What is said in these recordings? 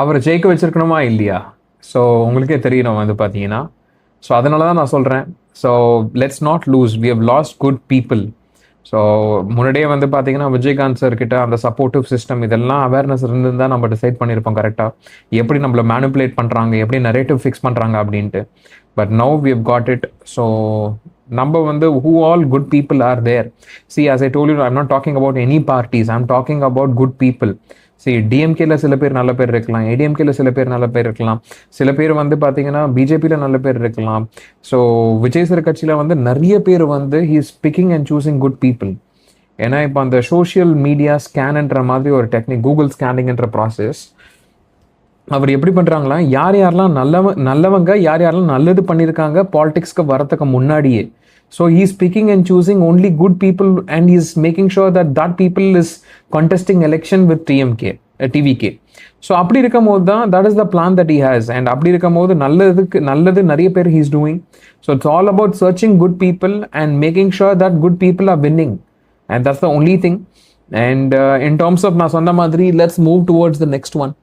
அவரை ஜெயிக்க வச்சிருக்கணுமா இல்லையா? ஸோ உங்களுக்கே தெரியணும் வந்து பார்த்தீங்கன்னா. ஸோ அதனால தான் நான் சொல்கிறேன். So let's not lose, we have lost good people. So முன்னாடியே வந்து பார்த்தீங்கன்னா விஜயகாந்த் சார் கிட்ட அந்த சப்போர்ட்டிவ் சிஸ்டம் இதெல்லாம் அவேர்னஸ் இருந்திருந்தா நம்ம டிசைட் பண்ணியிருப்போம் கரெக்டாக, எப்படி நம்மளை மேனிப்புலேட் பண்ணுறாங்க, எப்படி நரேட்டிவ் ஃபிக்ஸ் பண்ணுறாங்க அப்படின்ட்டு. But now we have got it. So நம்ம வந்து who all good people are there. See, as I told you, I'm not talking about any parties, I'm talking about good people. See, டிஎம்கேல சில பேர் நல்ல பேர் இருக்கலாம், ஏடிஎம்கேல சில பேர் நல்ல பேர் இருக்கலாம், சில பேர் வந்து பார்த்தீங்கன்னா பிஜேபியில் நல்ல பேர் இருக்கலாம். ஸோ விஜய் சார் கட்சியில் வந்து நிறைய பேர் வந்து he is picking and choosing good people. ஏன்னா இப்போ அந்த சோஷியல் மீடியா ஸ்கேன்ன்ற மாதிரி ஒரு டெக்னிக், கூகுள் ஸ்கேனிங்ன்ற ப்ராசஸ் அவர் எப்படி பண்ணுறாங்களா, யார் யாரெல்லாம் நல்லவங்க யார் யாரெல்லாம் நல்லது பண்ணியிருக்காங்க பாலிடிக்ஸ்க்கு வரத்துக்கு முன்னாடியே. So he is picking and choosing only good people and he is making sure that people is contesting election with TVK. So அப்படி இருக்கும் போது தான் that is the plan that he has. And அப்படி இருக்கும் போது நல்லது நிறைய பேர் he is doing. So it's all about searching good people and making sure that good people are winning. And that's the only thing. And in terms of நான் சொன்ன மாதிரி let's move towards the next one.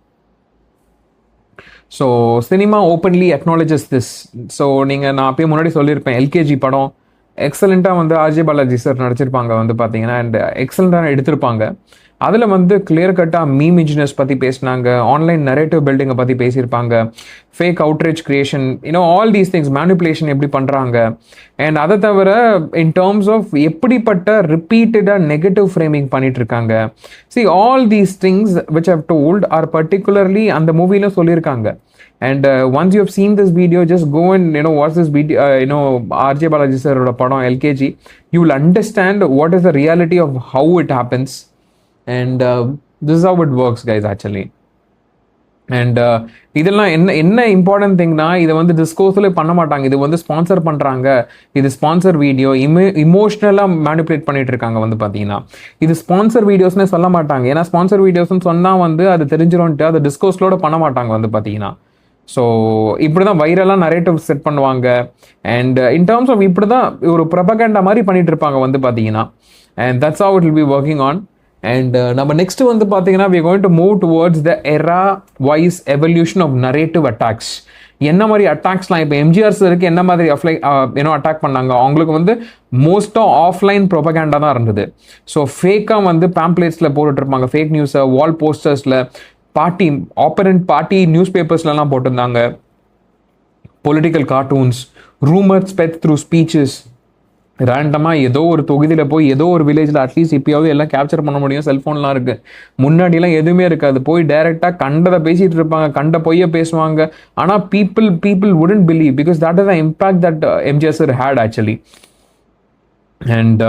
So cinema openly acknowledges this. So நான் அப்பயே முன்னாடி சொல்லியிருப்பேன், LKG படம் எக்ஸலண்ட்டாக வந்து அஜய் பாலாஜி சார் நடிச்சிருப்பாங்க வந்து பார்த்தீங்கன்னா, அண்ட் எக்ஸலண்ட்டாக எடுத்திருப்பாங்க. அதில் வந்து கிளியர் கட்டாக மீம் இன்ஜினியர்ஸ் பற்றி பேசினாங்க, ஆன்லைன் நரேட்டிவ் பில்டிங்கை பற்றி பேசியிருப்பாங்க, fake outrage creation, all these things, manipulation எப்படி பண்ணுறாங்க. அண்ட் அதை தவிர இன் டேர்ம்ஸ் ஆஃப் எப்படிப்பட்ட ரிப்பீட்டடாக நெகட்டிவ் ஃப்ரேமிங் பண்ணிட்டு இருக்காங்க. See all these things which have told or particularly அந்த மூவியில் சொல்லியிருக்காங்க. And once you have seen this video, just go and watch this video, RJ Balaji sir oda padam LKG. You will understand what is the reality of how it happens, and this is how it works, guys, actually. And இதெல்லாம் என்ன important திங்னா, இதை வந்து டிஸ்கோர்ஸில் பண்ண மாட்டாங்க, இது வந்து sponsor பண்ணுறாங்க, இது ஸ்பான்சர் வீடியோ, இமோஷ்னலாக மேனிப்புலேட் பண்ணிட்டு இருக்காங்க வந்து பார்த்தீங்கன்னா. இது ஸ்பான்சர் வீடியோஸ்னே சொல்ல மாட்டாங்க, ஏன்னா ஸ்பான்சர் வீடியோஸ்னு சொன்னால் வந்து அது தெரிஞ்சிடும்ட்டு அதை டிஸ்கோர்ஸ்லோட பண்ண மாட்டாங்க வந்து பார்த்தீங்கன்னா. ஸோ இப்படி தான் வைரலாக நரேட்டிவ் செட் பண்ணுவாங்க. அண்ட் இன் டர்ம்ஸ் ஆஃப் இப்படி தான் ஒரு ப்ரொபகண்டா மாதிரி பண்ணிட்டு இருப்பாங்க வந்து பார்த்தீங்கன்னா. And that's how it will be working on. And நம்ம நெக்ஸ்ட் வந்து பார்த்தீங்கன்னா we are going to move towards the era wise evolution of narrative attacks. என்ன மாதிரி அட்டாக்ஸ்லாம் இப்போ எம்ஜிஆர் சருக்கு என்ன மாதிரி அட்டாக் பண்ணாங்க, அவங்களுக்கு வந்து மோஸ்ட்டாக ஆஃப்லைன் ப்ரொபகண்டா தான் இருந்தது. ஸோ ஃபேக்காக வந்து பேம்ப்ளேட்ஸில் போட்டுட்டு இருப்பாங்க, ஃபேக் நியூஸை வால் போஸ்டர்ஸில், ஆப்பரண்ட் பார்ட்டி நியூஸ் பேப்பர்ஸ்லாம் போட்டிருந்தாங்க, political cartoons, rumour ஸ்பெட் through speeches. ரேண்டமாக ஏதோ ஒரு தொகுதியில் போய் ஏதோ ஒரு வில்லேஜில் அட்லீஸ்ட் இப்போயாவது எல்லாம் கேப்சர் பண்ண முடியும், செல்ஃபோன்லாம் இருக்குது. முன்னாடிலாம் எதுவுமே இருக்காது, போய் டைரெக்டாக கண்டதை பேசிகிட்டு இருப்பாங்க, கண்ட பொய்ய பேசுவாங்க. ஆனால் people wouldn't believe because that is the impact that MGR sir had actually. And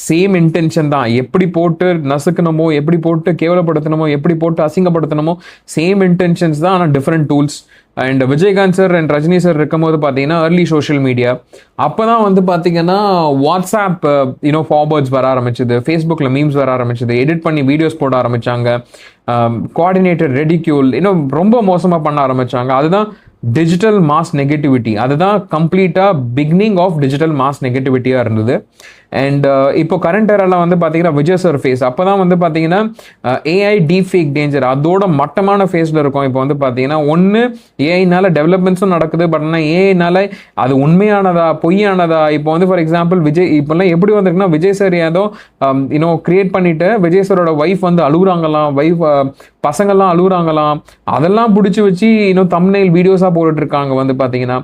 same intention தான், எப்படி போட்டு நசுக்கணுமோ, எப்படி போட்டு கேவலப்படுத்தணுமோ, எப்படி போட்டு அசிங்கப்படுத்தணுமோ, சேம் இன்டென்ஷன்ஸ் தான், ஆனால் different tools. And Vijayakanth sir and Rajini sir இருக்கும்போது பார்த்தீங்கன்னா ஏர்லி சோஷியல் மீடியா, அப்போ தான் வந்து பார்த்தீங்கன்னா வாட்ஸ்அப் ஃபார்வர்ட்ஸ் வர ஆரம்பிச்சது, ஃபேஸ்புக்கில் மீம்ஸ் வர ஆரம்பிச்சது, எடிட் பண்ணி வீடியோஸ் போட ஆரம்பித்தாங்க, கோஆர்டினேட்டட் ரெடிக்யூல் ரொம்ப மோசமாக பண்ண ஆரம்பித்தாங்க. அதுதான் டிஜிட்டல் மாஸ் நெகட்டிவிட்டி, அதுதான் கம்ப்ளீட்டாக பிகினிங் ஆஃப் டிஜிட்டல் மாஸ் நெகட்டிவிட்டியாக இருந்தது. அண்ட் இப்போ கரண்ட் ஏரால வந்து பார்த்தீங்கன்னா விஜய் சார் ஃபேஸ் அப்போ தான் வந்து பார்த்தீங்கன்னா ஏஐ டீப் ஃபேக் டேஞ்சர் அதோட மட்டமான ஃபேஸில் இருக்கும். இப்போ வந்து பார்த்தீங்கன்னா ஒன்று ஏஐனால டெவலப்மெண்ட்ஸும் நடக்குது, பட் ஆனால் ஏஐனால அது உண்மையானதா பொய்யானதா. இப்போ வந்து ஃபார் எக்ஸாம்பிள் விஜய் இப்போல்லாம் எப்படி வந்துருக்குன்னா, விஜய் சார் ஏதோ கிரியேட் பண்ணிட்டு விஜய் சாரோட ஒய்ஃப் வந்து அழுகுறாங்களாம், பசங்கள்லாம் அழுகுறாங்களாம், அதெல்லாம் பிடிச்சி வச்சு தம்ப்நெயில் வீடியோஸாக போட்டுட்டு இருக்காங்க வந்து பார்த்தீங்கன்னா.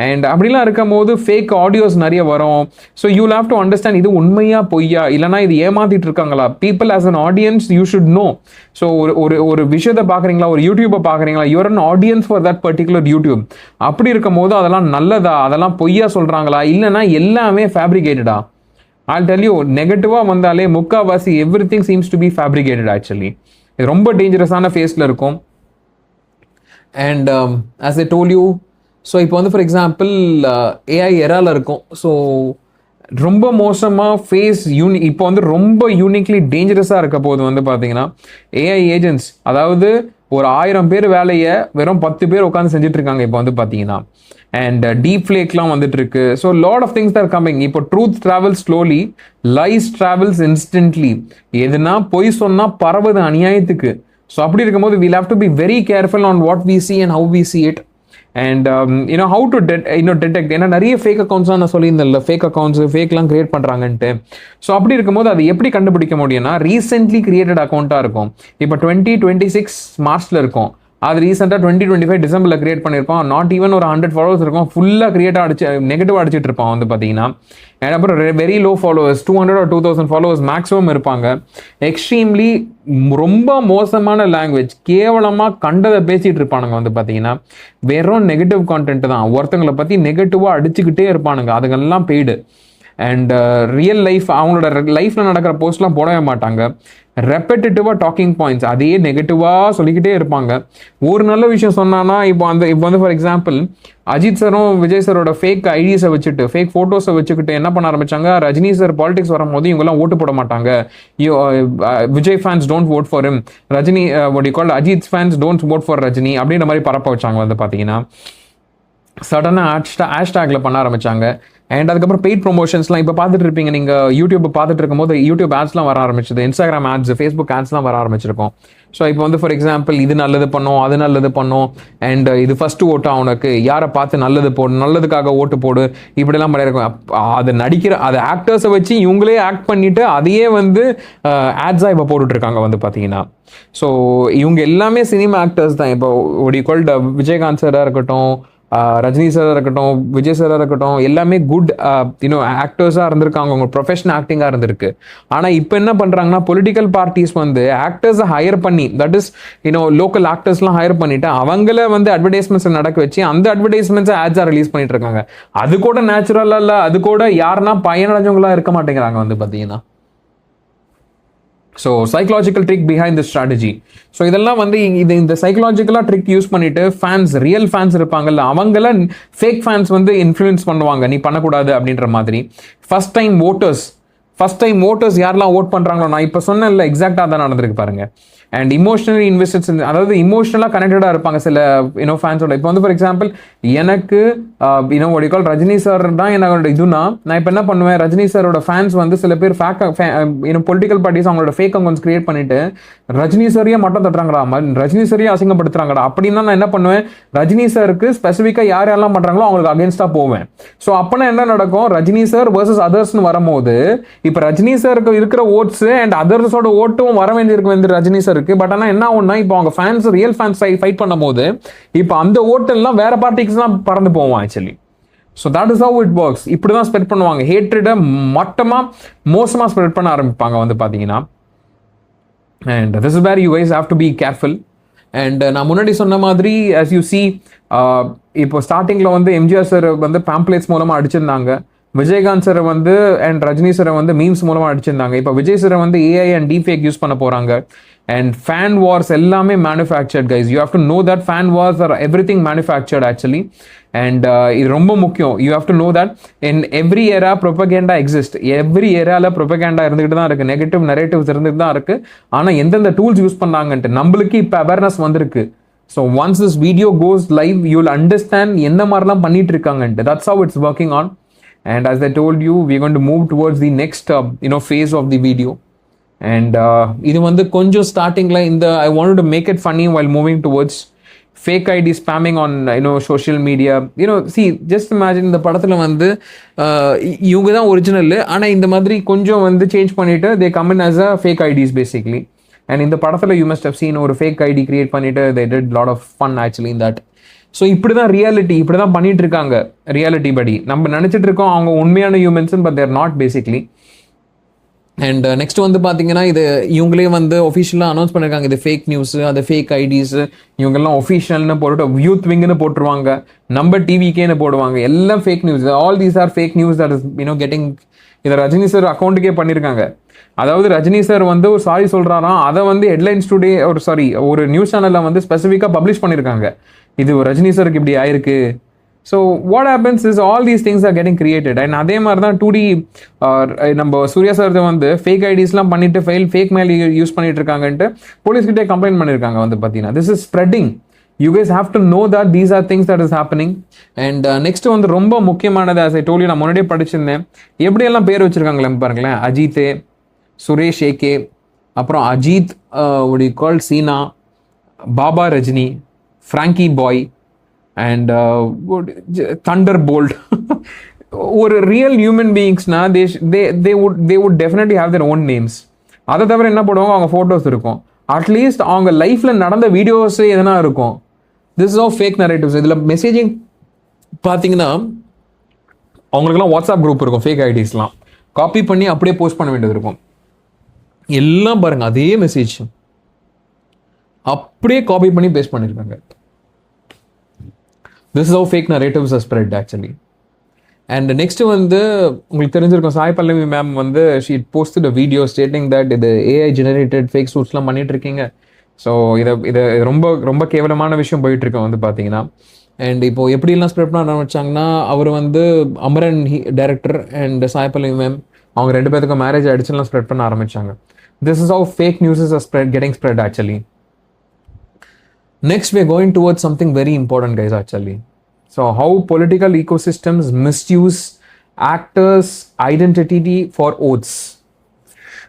அண்ட் அப்படிலாம் இருக்கும் போது ஃபேக் ஆடியோஸ் நிறைய வரும். So you have to understand இது உண்மையா பொய்யா, இல்லைனா இது ஏமாத்திட்டு இருக்காங்களா. People as an audience you should know. So ஒரு விஷயத்தை பார்க்குறீங்களா, ஒரு யூடியூப்பை பார்க்குறீங்களா, you are an audience for that particular YouTube. அப்படி இருக்கும் போது அதெல்லாம் நல்லதா, அதெல்லாம் பொய்யா சொல்கிறாங்களா, இல்லைனா எல்லாமே ஃபேப்ரிகேட்டடா. I'll tell you, நெகட்டிவாக வந்தாலே முக்காவாசி everything seems to be fabricated actually. இது ரொம்ப டேஞ்சரஸான ஃபேஸில் இருக்கும். And as I told you, so இப்போ வந்து ஃபார் எக்ஸாம்பிள் ஏஐ எரால இருக்கும். ஸோ ரொம்ப மோசமாக ஃபேஸ் இப்போ வந்து ரொம்ப யூனிக்லி டேஞ்சரஸாக இருக்க போது வந்து பார்த்தீங்கன்னா ஏஐ ஏஜென்ட்ஸ், அதாவது ஒரு 1000 பேர் வேலையை வெறும் 10 பேர் உட்காந்து செஞ்சுட்டு இருக்காங்க இப்போ வந்து பார்த்தீங்கன்னா. அண்ட் டீப் ஃப்ளேக்லாம் வந்துட்டு இருக்கு. So lot of things are coming. இப்போ truth travels slowly, lies travels instantly. எதுனா பொய் சொன்னால் பரவுது அநியாயத்துக்கு. ஸோ அப்படி இருக்கும்போது we'll have to be very careful on what we see and how we see it. And how to detect ஏன்னா நிறைய ஃபேக் அக்கௌண்ட்ஸ் நான் சொல்லியிருந்தேன்ல, ஃபேக் அக்கௌண்ட்ஸ் ஃபேக்லாம் கிரியேட் பண்ணுறாங்கன்ட்டு. ஸோ அப்படி இருக்கும்போது அது எப்படி கண்டுபிடிக்க முடியும்னா, ரீசென்ட்லி கிரியேட்டட் அக்கௌண்ட்டாக இருக்கும். இப்போ 2026 மார்ச்சில் இருக்கும், அது ரீசெண்டாக 2025 டிசம்பரில் கிரியேட் பண்ணியிருப்பான். நாட் ஈவன் ஒரு 100 ஃபாலோவர்ஸ் இருக்கும், ஃபுல்லாக கிரியேட்டாக நெகட்டிவ் அடிச்சிட்டு இருப்பான் வந்து பார்த்தீங்கன்னா. அண்ட் அப்புறம் very low followers, 200 or 2000 followers maximum இருப்பாங்க. எக்ஸ்ட்ரீம்லி ரொம்ப மோசமான லாங்குவேஜ், கேவலமாக கண்டதை பேசிகிட்டு இருப்பானுங்க வந்து பார்த்தீங்கன்னா. வெறும் நெகட்டிவ் கான்டென்ட் தான், ஒருத்தங்களை பற்றி நெகட்டிவாக அடிச்சுக்கிட்டே இருப்பானுங்க. அதுக்கெல்லாம் பெய்டு. அண்ட் ரியல் லைஃப், அவங்களோட லைஃப்பில் நடக்கிற போஸ்ட்லாம் போடவே மாட்டாங்க. ரெப்படேட்டிவாக டாக்கிங் பாயிண்ட்ஸ் அதே நெகட்டிவாக சொல்லிக்கிட்டே இருப்பாங்க. ஒரு நல்ல விஷயம் சொன்னான்னா, இப்போ வந்து ஃபார் எக்ஸாம்பிள் அஜித் சாரும் விஜய் சாரோட ஃபேக் ஐடிஸை வச்சுட்டு, ஃபேக் ஃபோட்டோஸை வச்சுக்கிட்டு என்ன பண்ண ஆரம்பிச்சாங்க, ரஜினி சார் பாலிடிக்ஸ் வரும்போது இவங்கெல்லாம் ஓட்டு போட மாட்டாங்க, Vijay fans don't vote for him, Rajini what you call Ajith fans don't vote for Rajini அப்படின்ற மாதிரி பரப்ப வச்சாங்க வந்து பார்த்தீங்கன்னா. சடனாக ஹேஷ்டேக்ல பண்ண ஆரம்பிச்சாங்க. அண்ட் அதுக்கப்புறம் பெய்ட் ப்ரொமோஷன்ஸ்லாம் இப்போ பார்த்துட்டு இருப்பீங்க நீங்கள், யூடியூப் பார்த்துட்டு இருக்கும்போது யூடியூப் ஆட்ஸ்லாம் வர ஆரம்பிச்சது, இன்ஸ்டாகிராம் ஆட்ஸ், ஃபேஸ்புக் ஆட்ஸ்லாம் வர ஆரம்பிச்சிருக்கோம். ஸோ இப்போ வந்து ஃபார் எக்ஸாம்பிள் இது நல்லது பண்ணோம், அது நல்லது பண்ணோம், அண்ட் இது ஃபஸ்ட்டு ஓட்டு அவனுக்கு, யாரை பார்த்து நல்லது போடு, நல்லதுக்காக ஓட்டு போடு, இப்படிலாம் பண்ணியிருக்கோம். அது நடிக்கிற அது ஆக்டர்ஸை வச்சு இவங்களே ஆக்ட் பண்ணிட்டு அதையே வந்து ஆட்ஸாக இப்போ போட்டுட்ருக்காங்க வந்து பார்த்தீங்கன்னா. ஸோ இவங்க எல்லாமே சினிமா ஆக்டர்ஸ் தான். இப்போ ஒரு ஈக்குவல் விஜயகாந்த் சாராக இருக்கட்டும், ரஜினி சாராக இருக்கட்டும், விஜய் சாராக இருக்கட்டும், எல்லாமே குட் ஆக்டர்ஸாக இருந்திருக்காங்க, அவங்க ப்ரொஃபஷனல் ஆக்டிங்காக இருந்திருக்கு. ஆனால் இப்போ என்ன பண்ணுறாங்கன்னா, பொலிட்டிக்கல் பார்ட்டிஸ் வந்து ஆக்டர்ஸை ஹையர் பண்ணி, தட் இஸ் லோக்கல் ஆக்டர்ஸ்லாம் ஹையர் பண்ணிட்டு அவங்கள வந்து அட்வர்டைஸ்மெண்ட்ஸ் நடக்க வச்சு அந்த அட்வர்டைஸ்மெண்ட்ஸை ஆட்ஸாக ரிலீஸ் பண்ணிட்டு இருக்காங்க. அது கூட நேச்சுரலாக இல்லை, அது கூட யாருன்னா பயனடைஞ்சவங்களா இருக்க மாட்டேங்கிறாங்க வந்து பார்த்தீங்கன்னா. So psychological trick behind the strategy. So இதெல்லாம் வந்து இந்த சைக்கலாஜிக்கலாக ட்ரிக் யூஸ் பண்ணிட்டு ஃபேன்ஸ், ரியல் ஃபேன்ஸ் இருப்பாங்கல்ல, அவங்கள ஃபேக் ஃபேன்ஸ் வந்து இன்ஃப்ளூயன்ஸ் பண்ணுவாங்க, நீ பண்ணக்கூடாது அப்படின்ற மாதிரி. ஃபர்ஸ்ட் டைம் ஓட்டர்ஸ் யாரெல்லாம் ஓட் பண்ணுறாங்களோ, நான் இப்போ சொன்னேன்ல எக்ஸாக்டாக தான் நடந்திருக்கு பாருங்க. அண்ட் இமோஷனலி இன்வெஸ்டட்ஸ், அதாவது இமோஷனலாக கனெக்டடாக இருப்பாங்க சில ஃபேன்ஸோட. இப்போ வந்து ஃபார் எக்ஸாம்பிள் எனக்கு ஒடிகால் ரஜினி சார் தான் என்னோட இதுனா, நான் இப்போ என்ன பண்ணுவேன், ரஜினி சாரோட ஃபேன்ஸ் வந்து சில பேர் பொலிட்டிக்கல் பார்ட்டிஸ் அவங்களோட ஃபேக் அக்கௌண்ட்ஸ் கிரியேட் பண்ணிட்டு ரஜினி சாரியே மட்டும் தட்டுறாங்கடா, ரஜினி சாரியே அசிங்கப்படுத்துறாங்கடா அப்படின்னா நான் என்ன பண்ணுவேன், ரஜினி சாருக்கு ஸ்பெசிஃபிக்காக யார் யாரெல்லாம் பண்ணுறாங்களோ அவங்களுக்கு அகேன்ஸ்டாக போவேன். ஸோ அப்போனா என்ன நடக்கும், ரஜினி சார் வர்சஸ் அதர்ஸ்னு வரும்போது இப்போ ரஜினி சாருக்கு இருக்கிற ஓட்ஸ் அண்ட் அதர்ஸோட ஓட்டும் வர வேண்டியிருக்கு வந்து ரஜினி சார் இருக்கு. பட் ஆனால் என்ன ஆகும்னா, இப்போ அவங்க ஃபேன்ஸ் ரியல் ஃபேன்ஸ் ஃபைட் பண்ணும் போது இப்போ அந்த ஓட்டெல்லாம் வேற பார்ட்டிக்கு தான் பறந்து போவோம் actually. So that is how it works. இப்படி தான் ஸ்ப்ரெட் பண்ணுவாங்க, ஹேட்ரடை மோசமாக ஸ்ப்ரெட் பண்ண ஆரம்பிப்பாங்க வந்து பார்த்தீங்கன்னா. And this is where you guys have to be careful. And நான் முன்னாடி சொன்ன மாதிரி as you see, இப்போ ஸ்டார்டிங்கில் வந்து எம்ஜிஆர் சார் வந்து பேம்ப்ளேட்ஸ் மூலமாக அடிச்சிருந்தாங்க, விஜயகாந்த் சாரை வந்து அண்ட் ரஜினி சாரை வந்து மீம்ஸ் மூலமாக அடிச்சிருந்தாங்க. இப்போ விஜய் சாரை வந்து ஏஐ அண்ட் டீஃபேக் யூஸ் பண்ண போகிறாங்க. அண்ட் ஃபேன் வார்ஸ் எல்லாமே manufactured guys. You have to know that fan wars are everything manufactured actually. And இது ரொம்ப முக்கியம். You have to know that in every era propaganda exist. Every ஏராவில் propaganda இருந்துகிட்டு தான் இருக்குது, நெகட்டிவ் நரேட்டிவ்ஸ் இருந்துகிட்டு தான் இருக்குது. ஆனால் எந்தெந்த டூல்ஸ் யூஸ் பண்ணாங்கன்ட்டு நம்மளுக்கு இப்போ அவேர்னஸ் வந்திருக்கு. So once this video goes live you will understand எந்த மாதிரிலாம் பண்ணிட்டு இருக்காங்கன்ட்டு. That's how it's working on. And as I told you, we're going to move towards the next phase of the video. And இது வந்து கொஞ்சம் ஸ்டார்டிங்ல I wanted to make it funny while moving towards fake ID spamming on social media. See, just imagine இந்த படத்துல வந்து இவங்க தான் original, ஆனா இந்த மாதிரி கொஞ்சம் வந்து சேஞ்ச் பண்ணிட்டு they come in as a fake IDs basically. And இந்த படத்துல you must have seen ஒரு fake ID create பண்ணிட்டு they did lot of fun actually in that. So இப்படி தான் ரியாலிட்டி, இப்படி தான் பண்ணிட்டு இருக்காங்க ரியாலிட்டி படி. நம்ம நினச்சிட்டு இருக்கோம் அவங்க உண்மையான humans, but there not basically. And next வந்து பார்த்தீங்கன்னா, இது இவங்களே வந்து ஒஃபிஷியலாக அனௌன்ஸ் பண்ணியிருக்காங்க, இது ஃபேக் நியூஸ், அது ஃபேக் ஐடிஸ், இவங்கெல்லாம் ஒஃபிஷியல்னு போட்டு யூத் விங்னு போட்டுருவாங்க, நம்ம டிவிக்கேன்னு போடுவாங்க, எல்லாம் fake news. All these are fake news that is getting. இதை ரஜினி சார் அக்கௌண்ட்டுக்கே பண்ணியிருக்காங்க. அதாவது ரஜினி சார் வந்து ஒரு சாரி சொல்கிறாராம், அதை வந்து ஹெட்லைன்ஸ் டுடே ஒரு நியூஸ் சேனலில் வந்து ஸ்பெசிஃபிக்காக பப்ளிஷ் பண்ணியிருக்காங்க, இது ரஜினி சாருக்கு இப்படி ஆயிருக்கு. So what happens is all these things are getting created. And அதே மாதிரி தான் 2D நம்ம சூர்யா சார் வந்து ஃபேக் ஐடிஸ்லாம் பண்ணிட்டு ஃபேக் மெயில் யூஸ் பண்ணிட்டு இருக்காங்கன்ட்டு போலீஸ்கிட்டே கம்ப்ளைண்ட் பண்ணியிருக்காங்க வந்து பார்த்தீங்கன்னா. This is spreading. You guys have to know that these are things that is happening. And next வந்து ரொம்ப முக்கியமானது, as I told you, நான் முன்னாடியே படிச்சிருந்தேன், எப்படியெல்லாம் பேர் வச்சிருக்காங்களே பாருங்களேன். அஜித், சுரேஷ் ஏகே, அப்புறம் Ajith Cheena, Baba Rajini, Frankie Bhai and thunder ஒரு ரியல் ஹியூமன் பீயிங்ஸ்னா they would definitely have their own names. அதை தவிர என்ன போடுவாங்க, அவங்க ஃபோட்டோஸ் இருக்கும், அட்லீஸ்ட் அவங்க லைஃப்ல நடந்த வீடியோஸ் எதனா இருக்கும். This is of fake narratives. இதில் மெசேஜிங் பார்த்தீங்கன்னா அவங்களுக்குலாம் வாட்ஸ்அப் குரூப் இருக்கும், ஃபேக் ஐடிஸ்லாம் காப்பி பண்ணி அப்படியே போஸ்ட் பண்ண வேண்டியது இருக்கும். எல்லாம் பாருங்க அதே மெசேஜ் அப்படியே காப்பி பண்ணி பேஸ்ட் பண்ணியிருக்காங்க. This is have fake narratives R spread actually. And next வந்து உங்களுக்கு தெரிஞ்சிருக்கும், சாய் பல்லவி மேம் வந்து she posted a video stating that இது ஏஐ ஜெனரேட்டட் ஃபேக் சூட்ஸ்லாம் பண்ணிட்டு இருக்கீங்க. ஸோ இதை ரொம்ப ரொம்ப கேவலமான விஷயம் போயிட்டு இருக்கு வந்து பார்த்தீங்கன்னா. அண்ட் இப்போ எப்படிலாம் ஸ்ப்ரெட் பண்ண ஆரம்பிச்சாங்கன்னா, அவர் வந்து Amaran director and Sai Pallavi ma'am அவங்க 2 பேருக்கும் மேரேஜ் ஆயிடுச்சுலாம் ஸ்ப்ரெட் பண்ண ஆரம்பிச்சாங்க. This is have fake newses are getting spread actually. Next, we are going towards something very important, guys, actually. So, how political ecosystems misuse actors' identity for votes.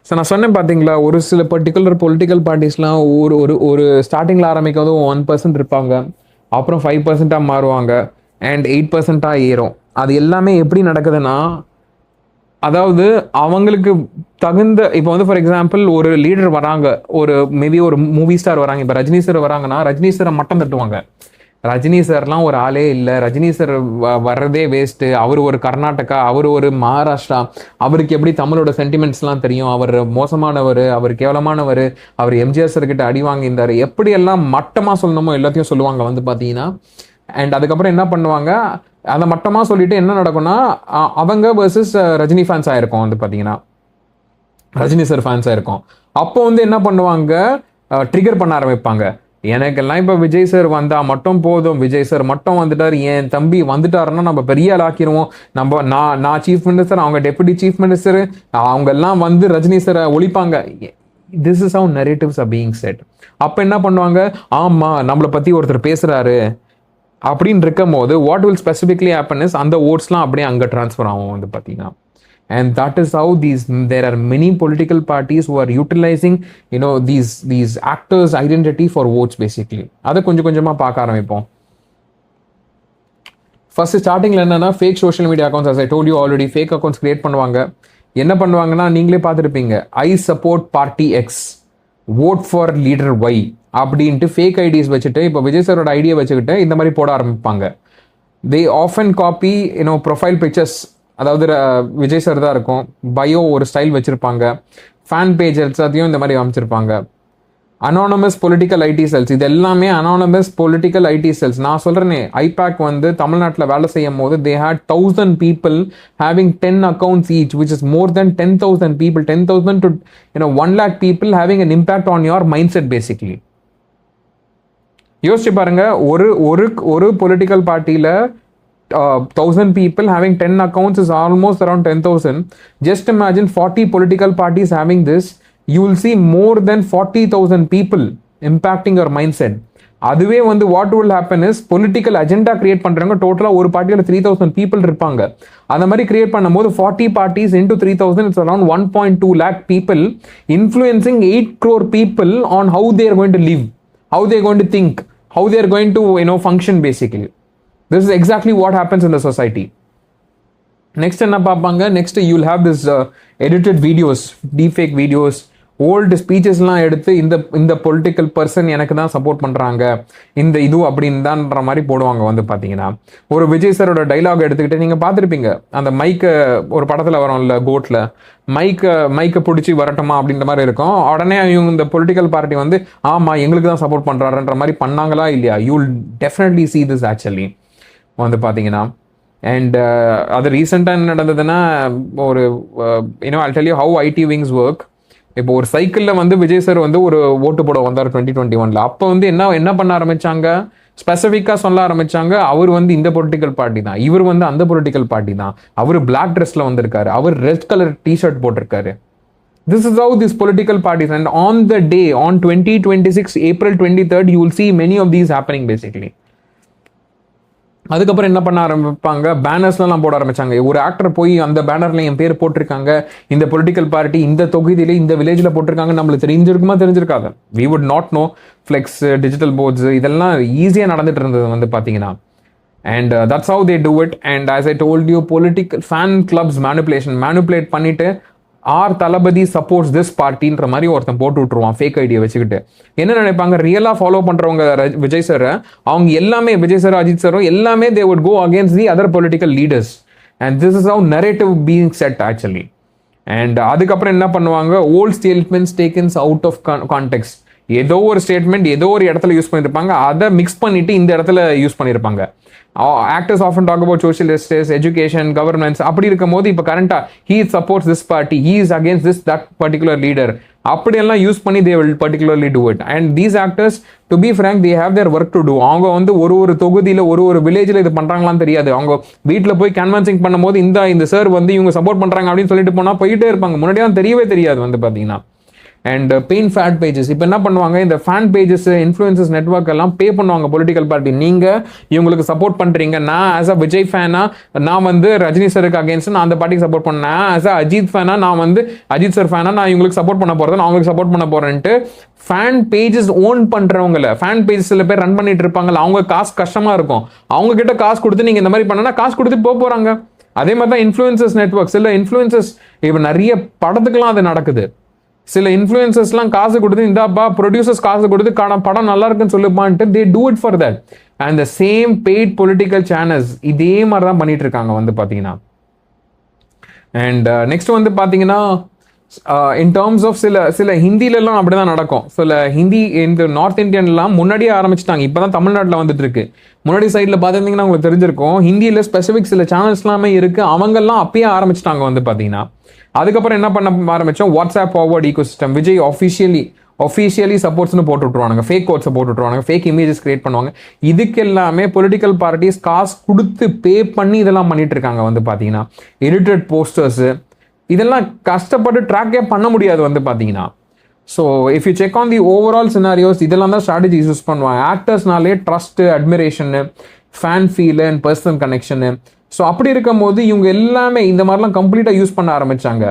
So நான் சொன்னேன் பார்த்தீங்களா, ஒரு சில particular political பார்ட்டிஸ்லாம் ஒரு ஸ்டார்டிங்கில் ஆரம்பிக்கும் 1% இருப்பாங்க, அப்புறம் 5% மாறுவாங்க அண்ட் 8% ஏறும். அது எல்லாமே எப்படி நடக்குதுன்னா, அதாவது அவங்களுக்கு தகுந்த, இப்போ வந்து ஃபார் எக்ஸாம்பிள் ஒரு லீடர் வராங்க, ஒரு மேபி ஒரு மூவி ஸ்டார் வராங்க, இப்போ ரஜினி சார் வராங்கன்னா ரஜினி சாரை மட்டம் தட்டுவாங்க. ரஜினி சார்லாம் ஒரு ஆளே இல்லை, ரஜினி சார் வர்றதே வேஸ்ட்டு, அவர் ஒரு கர்நாடகா, அவர் ஒரு மகாராஷ்டிரா, அவருக்கு எப்படி தமிழோட சென்டிமெண்ட்ஸ்லாம் தெரியும், அவர் மோசமானவர், அவர் கேவலமானவர், அவர் எம்ஜிஆர் சார்கிட்ட அடி வாங்கியிருந்தார், எப்படியெல்லாம் மட்டமாக சொல்லணுமோ எல்லாத்தையும் சொல்லுவாங்க வந்து பார்த்தீங்கன்னா. அண்ட் அதுக்கப்புறம் என்ன பண்ணுவாங்க, அதை மட்டமாக சொல்லிட்டு என்ன நடக்கும்னா, அவங்க வர்சஸ் ரஜினி ஃபேன்ஸ் ஆயிருக்கும் வந்து பார்த்தீங்கன்னா, ரஜினி சார் ஃபேன்ஸ் ஆயிருக்கும். அப்போ வந்து என்ன பண்ணுவாங்க, ட்ரிகர் பண்ண ஆரம்பிப்பாங்க. எனக்கெல்லாம் இப்போ விஜய் சார் வந்தால் மட்டும் போதும், விஜய் சார் மட்டும் வந்துட்டார், என் தம்பி வந்துட்டாருன்னா நம்ம பெரிய ஆள் ஆக்கிடுவோம், நான் சீஃப் மினிஸ்டர், அவங்க டெபுட்டி சீஃப் மினிஸ்டர், அவங்க எல்லாம் வந்து ரஜினி சாரை ஒழிப்பாங்க. This is how narratives are being set. அப்போ என்ன பண்ணுவாங்க, ஆமாம் நம்மளை பற்றி ஒருத்தர் பேசுகிறாரு அப்படின்னு இருக்கும் போது what will specifically happen is அந்த ஓட்ஸ்லாம் அப்படியே அங்கே ட்ரான்ஸ்ஃபர் ஆகும் வந்து பார்த்தீங்கன்னா. And that is how there are many political parties who are utilizing, these actors' identity for votes basically. அதை கொஞ்சமா பார்க்க ஆரம்பிப்போம். ஃபர்ஸ்ட் ஸ்டார்டிங்ல என்னன்னா, fake social media accounts, as I told you already, fake accounts create பண்ணுவாங்க. என்ன பண்ணுவாங்கன்னா, நீங்களே பார்த்துருப்பீங்க, I support party X, vote for leader Y அப்படின்ட்டு ஃபேக் ஐடிஸ் வச்சுட்டு, இப்போ விஜய் சாரோட ஐடியா வச்சுக்கிட்டு இந்த மாதிரி போட ஆரம்பிப்பாங்க. they often copy profile pictures, அதாவது விஜய் சார் தான் இருக்கும், பயோ ஒரு ஸ்டைல் வச்சுருப்பாங்க, ஃபேன் பேஜ் எல்லாத்தையும் இந்த மாதிரி அமைச்சிருப்பாங்க. அனானமஸ் பொலிட்டிக்கல் ஐடி செல்ஸ், இது எல்லாமே அனானமஸ் பொலிட்டிக்கல் ஐடி செல்ஸ். நான் சொல்கிறேனே, ஐபேக் வந்து தமிழ்நாட்டில் வேலை செய்யும் போது they had 1000 people having 10 accounts each, which is more than 10,000 people, 10,000 to 1 lakh people having an impact on your mindset basically. யோசிச்சு பாருங்க, ஒரு பொலிட்டிக்கல் பார்ட்டியில் 1000 people having 10 accounts is almost around 10,000. Just imagine 40 political parties having this. You will see more than 40,000 people impacting your mindset. அதுவே வந்து what will happen is political agenda create பண்றாங்க. டோட்டலா ஒரு பார்ட்டியில 3000 people இருப்பாங்க. அந்த மாதிரி கிரியேட் பண்ணும்போது 40 parties into 3000, it's around 1.2 lakh people influencing 8 crore people on how they are going to live, how they are going to think, how they are going to function basically. This is exactly what happens in the society. Next என்ன பார்ப்பாங்க, next you will have this edited videos, deepfake videos, old ஸ்பீச்சஸ்லாம் எடுத்து இந்த political person எனக்கு தான் support பண்ணுறாங்க, இந்த இது அப்படின்னு தான்ன்ற மாதிரி போடுவாங்க வந்து பார்த்தீங்கன்னா. ஒரு விஜய் சாரோட டைலாக் எடுத்துக்கிட்டு நீங்கள் பார்த்துருப்பீங்க, அந்த மைக்கை ஒரு படத்தில் வரும்ல கோட்டில், மைக்கை பிடிச்சி வரட்டுமா அப்படின்ற மாதிரி இருக்கும். உடனே இவங்க இந்த பொலிட்டிக்கல் பார்ட்டி வந்து ஆமாம் எங்களுக்கு தான் சப்போர்ட் பண்ணுறாருன்ற மாதிரி பண்ணாங்களா இல்லையா? You will definitely see this actually வந்து பார்த்தீங்கன்னா. அண்ட் அது ரீசெண்டாக என்ன நடந்ததுன்னா, ஒரு I'll tell you how IT wings work. இப்போ ஒரு சைக்கிளில் வந்து விஜய் சார் வந்து ஒரு ஓட்டு போட வந்தார் 2021. அப்போ வந்து என்ன பண்ண ஆரம்பிச்சாங்க, ஸ்பெசிஃபிக்காக சொல்ல ஆரம்பிச்சாங்க, அவர் வந்து இந்த பொலிட்டிக்கல் பார்ட்டி தான், இவர் வந்து அந்த பொலிட்டிக்கல் பார்ட்டி தான், அவர் பிளாக் ட்ரெஸ்ல வந்திருக்காரு, அவர் ரெட் கலர் டிஷர்ட் போட்டிருக்காரு. This is how these political parties, and on the day, on 2026 April 23rd, you will see many of these happening basically. அதுக்கப்புறம் என்ன பண்ண ஆரம்பிப்பாங்க, பேனர்ஸ்லாம் போட ஆரம்பிச்சாங்க. ஒரு ஆக்டர் போய் அந்த பேனர்ல என் பேர் போட்டிருக்காங்க, இந்த பொலிட்டிக்கல் பார்ட்டி இந்த தொகுதியில இந்த வில்லேஜ்ல போட்டிருக்காங்க, நம்மளுக்கு தெரிஞ்சிருக்குமா தெரிஞ்சிருக்காது, we would not know. Flex, digital boards இதெல்லாம் ஈஸியாக நடந்துட்டு இருந்தது வந்து பார்த்தீங்கன்னா. And that's how they do it. And as I told you, political fan clubs manipulate பண்ணிட்டு ஆர் தளபதி சப்போர்ட்ஸ் திஸ் பார்ட்டின்ற மாதிரி ஒருத்தன் போட்டு விட்டுருவான் ஃபேக் ஐடியா வச்சுக்கிட்டு. என்ன நினைப்பாங்க, ரியலாக ஃபாலோ பண்ணுறவங்க விஜய் சாரை, அவங்க எல்லாமே விஜய் சார் அஜித் சாரோ எல்லாமே they would go against the other political leaders. And this is how narrative being set actually. And அதுக்கப்புறம் என்ன பண்ணுவாங்க, old statements takens out of context. ஏதோ ஒரு ஸ்டேட்மெண்ட் ஏதோ ஒரு இடத்துல யூஸ் பண்ணியிருப்பாங்க, அதை மிக்ஸ் பண்ணிட்டு இந்த இடத்துல யூஸ் பண்ணியிருப்பாங்க. Actors often talk about social justice, education, governance. அப்படி இருக்கும் போது இப்போ கரண்டா he supports this party, he is against this that particular leader, அப்படியெல்லாம் யூஸ் பண்ணி they will particularly do it. And these actors to be frank they have their work to do. அவங்க வந்து ஒரு தொகுதியில் ஒரு வில்லேஜில் இது பண்ணுறாங்களான்னு தெரியாது. அவங்க வீட்டில் போய் கன்வென்சிங் பண்ணும்போது இந்த சார் வந்து இவங்க சப்போர்ட் பண்ணுறாங்க அப்படின்னு சொல்லிட்டு போனால் போயிட்டே இருப்பாங்க. முன்னாடியாக தெரியவே தெரியாது வந்து பார்த்தீங்கன்னா. அண்ட் பெயின் ஃபேட் பேஜஸ் இப்போ என்ன பண்ணுவாங்க, இந்த ஃபேன் பேஜஸ், இன்ஃப்ளூயன்சஸ் நெட்வொர்க் எல்லாம் பே பண்ணுவாங்க பொலிட்டிக்கல் பார்ட்டி. நீங்கள் இவங்களுக்கு சப்போர்ட் பண்ணுறீங்க, நான் ஆஸ் அ விஜய் ஃபேனா நான் வந்து ரஜினி சருக்கு அகேன்ஸ்ட் நான் அந்த பார்ட்டிக்கு சப்போர்ட் பண்ணேன், ஆஸ் அ அஜித் ஃபேனா நான் வந்து அஜித் சார் ஃபேனா நான் இவங்களுக்கு சப்போர்ட் பண்ண போகிறேன், நான் அவங்களுக்கு சப்போர்ட் பண்ண போகிறேன்ட்டு ஃபேன் பேஜஸ் ஓன் பண்ணுறவங்கள, ஃபேன் பேஜஸ் சில பேர் ரன் பண்ணிட்டு இருப்பாங்கல்ல, அவங்க காசு கஷ்டமாக இருக்கும், அவங்க கிட்ட காசு கொடுத்து நீங்கள் இந்த மாதிரி பண்ணனா காசு கொடுத்து போகிறாங்க. அதே மாதிரி தான் இன்ஃப்ளூயன்சஸ் நெட்வொர்க். சில இன்ஃப்ளூயன்சஸ் இப்போ நிறைய படத்துக்கெல்லாம் அது நடக்குது. சில இன்ஃப்ளூயன்சர்ஸ்லாம் காசு கொடுத்து, இந்தாப்பா ப்ரொடியூசர்ஸ் காசு கொடுத்து படம் நல்லா இருக்குன்னு சொல்லுப்பான்ட்டு they do it for that. And the same paid political channels இதே மாதிரி தான் பண்ணிட்டு இருக்காங்க வந்து பார்த்தீங்கன்னா. அண்ட் நெக்ஸ்ட் வந்து பார்த்தீங்கன்னா இன் டேர்ம்ஸ் ஆஃப் சில ஹிந்திலெல்லாம் அப்படி தான் நடக்கும். சில ஹிந்தி இந்த நார்த் இந்தியன்லாம் முன்னாடியே ஆரம்பிச்சிட்டாங்க, இப்போ தான் தமிழ்நாட்டில் வந்துட்டு இருக்கு. முன்னாடி சைடில் பார்த்துருந்தீங்கன்னா உங்களுக்கு தெரிஞ்சிருக்கும், ஹிந்தியில் ஸ்பெசிஃபிக் சில சேனல்ஸ்லாமே இருக்குது, அவங்கெல்லாம் அப்பயே ஆரம்பிச்சிட்டாங்க வந்து பார்த்தீங்கன்னா. அதுக்கப்புறம் என்ன பண்ண ஆரம்பித்தோம், WhatsApp forward ecosystem. Vijay officially சப்போர்ட்ஸ்னு போட்டு விட்ருவானுங்க, ஃபேக் கோட்ஸை போட்டு விட்ருவானுங்க, ஃபேக் இமேஜஸ் கிரியேட் பண்ணுவாங்க. இதுக்கு எல்லாமே பொலிட்டிக்கல் பார்ட்டிஸ் காசு கொடுத்து பே பண்ணி இதெல்லாம் பண்ணிட்டு இருக்காங்க வந்து பார்த்தீங்கன்னா. எடிட்டட் போஸ்டர்ஸு இதெல்லாம் கஷ்டப்பட்டு ட்ராக்கே பண்ண முடியாது வந்து பார்த்தீங்கன்னா. So if you check on the overall scenarios, இதெல்லாம் தான் ஸ்ட்ராட்டஜிஸ் யூஸ் பண்ணுவாங்க. ஆக்டர்ஸ்னாலே trust, admiration, fan feel and personal connection. So அப்படி இருக்கும் போது இவங்க எல்லாமே இந்த மாதிரிலாம் கம்ப்ளீட்டாக யூஸ் பண்ண ஆரம்பித்தாங்க.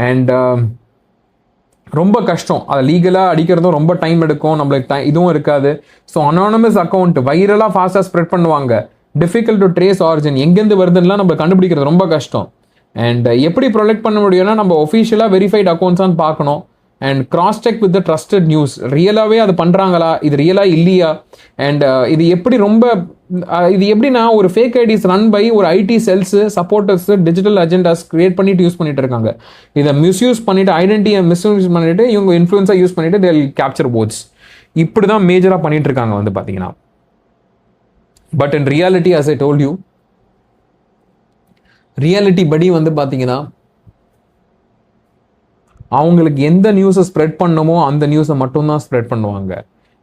அண்ட் ரொம்ப கஷ்டம், அதை லீகலாக அடிக்கிறதும் ரொம்ப டைம் எடுக்கும், நம்மளுக்கு இதுவும் இருக்காது. ஸோ அனானமஸ் அக்கௌண்ட் வைரலாக ஃபாஸ்ட்டாக ஸ்ப்ரெட் பண்ணுவாங்க. டிஃபிகல்ட் டு ட்ரேஸ் ஆரிஜின், எங்கேருந்து வருதுன்னா நம்ம கண்டுபிடிக்கிறது ரொம்ப கஷ்டம். அண்ட் எப்படி ப்ரொடெக்ட் பண்ண முடியும்னா நம்ம ஒஃபிஷியலாக வெரிஃபைட் அக்கௌண்ட்ஸான்னு பார்க்கணும். And cross check with the trusted news, ரியலாகவே அது பண்ணுறாங்களா, இது ரியலாக இல்லையா. அண்ட் இது எப்படின்னா ஒரு ஃபேக் ஐடிஸ் ரன் பை ஒரு ID cells, supporters, digital agendas create பண்ணிட்டு யூஸ் பண்ணிட்டு இருக்காங்க. இதை மிஸ்யூஸ் பண்ணிட்டு, ஐடென்டிட்டியை மிஸ்யூஸ் பண்ணிட்டு இவங்க இன்ஃப்ளூயன்ஸாக யூஸ் பண்ணிட்டு தே வில் கேப்சர் போட்ஸ். இப்படி தான் மேஜராக பண்ணிட்டு இருக்காங்க வந்து பார்த்தீங்கன்னா. But in reality as I told you, reality படி வந்து பார்த்தீங்கன்னா அவங்களுக்கு எந்த நியூஸை ஸ்ப்ரெட் பண்ணணுமோ அந்த நியூஸை மட்டும்தான் ஸ்ப்ரெட் பண்ணுவாங்க.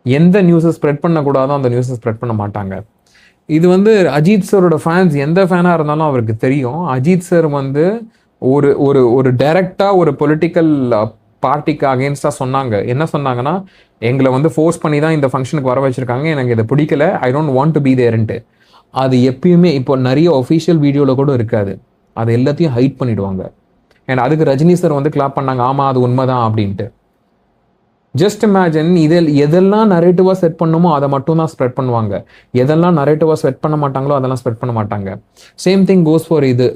எந்த நியூஸை ஸ்ப்ரெட் பண்ணக்கூடாதோ அந்த நியூஸை ஸ்ப்ரெட் பண்ண மாட்டாங்க. இது வந்து அஜித் சாரோட ஃபேன்ஸ் எந்த ஃபேனாக இருந்தாலும் அவருக்கு தெரியும். அஜித் சார் வந்து ஒரு ஒரு ஒரு டைரக்டாக ஒரு பொலிட்டிக்கல் பார்ட்டிக்கு அகேன்ஸ்டாக சொன்னாங்க. என்ன சொன்னாங்கன்னா, எங்களை வந்து ஃபோர்ஸ் பண்ணி தான் இந்த ஃபங்க்ஷனுக்கு வர வச்சுருக்காங்க, எனக்கு இதை பிடிக்கல, I don't want to be தேர்ன்ட்டு. அது எப்பயுமே இப்போ நிறைய ஒஃபிஷியல் வீடியோவில் கூட இருக்காது, அது எல்லாத்தையும் ஹைட் பண்ணிவிடுவாங்க. அண்ட் அதுக்கு ரஜினி சார் வந்து கிளாப் பண்ணாங்க, ஆமாம் அது உண்மைதான் அப்படின்ட்டு. ஜஸ்ட் இமேஜின், எதெல்லாம் நரேட்டிவாக செட் பண்ணுமோ அதை மட்டும் தான் ஸ்ப்ரெட் பண்ணுவாங்க, எதெல்லாம் நரேட்டிவாக செட் பண்ண மாட்டாங்களோ அதெல்லாம் ஸ்ப்ரெட் பண்ண மாட்டாங்க. சேம் திங் கோஸ் ஃபார் இது